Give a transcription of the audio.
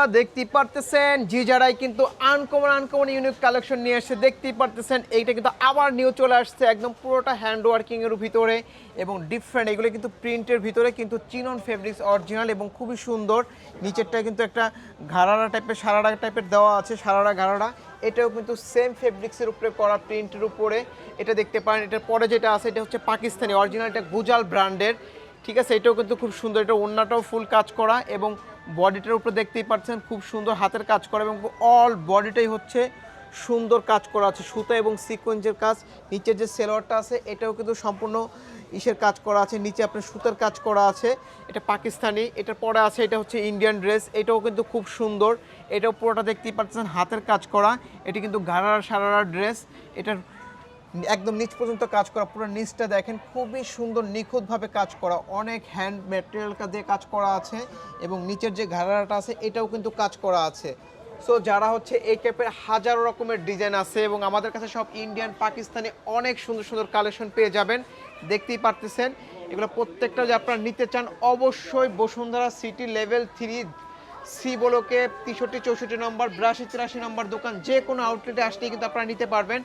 বন্ধুরা দেখতেই পারতেছেন জি যারাই কিন্তু আনকমন ইউনিক কালেকশন নিয়ে এসে দেখতেই পারতেছেন এইটা কিন্তু আবার নিউ চলে আসছে একদম পুরোটা হ্যান্ড ওয়ার্কিং এর ভিতরে এবং ডিফারেন্ট এগুলো কিন্তু প্রিন্টের ভিতরে কিন্তু চিনন ফেব্রিক্স অরিজিনাল এবং খুবই সুন্দর নিচেরটা কিন্তু একটা ঘাড়ারা টাইপের সারারা টাইপের দেওয়া আছে সারারা ঘাড়ারা এটাও কিন্তু সেম ফেব্রিক্সের উপরে করা প্রিন্টের উপরে এটা দেখতে পারেন এটার পরে যেটা আছে এটা হচ্ছে পাকিস্তানি অরিজিনাল এটা গুজাল ব্র্যান্ডের ঠিক আছে এটাও কিন্তু খুব সুন্দর এটা ওড়নাটাও ফুল কাজ করা এবং বডিটার উপরে দেখতেই পাচ্ছেন খুব সুন্দর হাতের কাজ করা এবং অল বডিটাই হচ্ছে সুন্দর কাজ করা আছে সুতা এবং সিকোয়েন্সের কাজ নিচের যে সেলোয়ারটা আছে এটাও কিন্তু সম্পূর্ণ ইসের কাজ করা আছে নিচে আপনার সুতার কাজ করা আছে এটা পাকিস্তানি এটার পরে আছে এটা হচ্ছে ইন্ডিয়ান ড্রেস এটাও কিন্তু খুব সুন্দর এটাও পুরোটা দেখতেই পাচ্ছেন হাতের কাজ করা এটি কিন্তু ঘাড়ার সারারা ড্রেস এটার একদম নিচ পর্যন্ত কাজ করা পুরো নিচটা দেখেন খুবই সুন্দর নিখুঁতভাবে কাজ করা অনেক হ্যান্ড ম্যাটেরিয়াল দিয়ে কাজ করা আছে এবং নিচের যে ঘাড়াটা আছে এটাও কিন্তু কাজ করা আছে সো যারা হচ্ছে এই টাইপের হাজারো রকমের ডিজাইন আছে এবং আমাদের কাছে সব ইন্ডিয়ান পাকিস্তানি অনেক সুন্দর সুন্দর কালেকশন পেয়ে যাবেন দেখতেই পারতেছেন এগুলো প্রত্যেকটা যে আপনারা নিতে চান অবশ্যই বসুন্ধরা সিটি লেভেল 3 সি বলোকে 63 64 নম্বর 82 83 নম্বর দোকান যে কোনো আউটলেটে আসলেই কিন্তু আপনারা নিতে পারবেন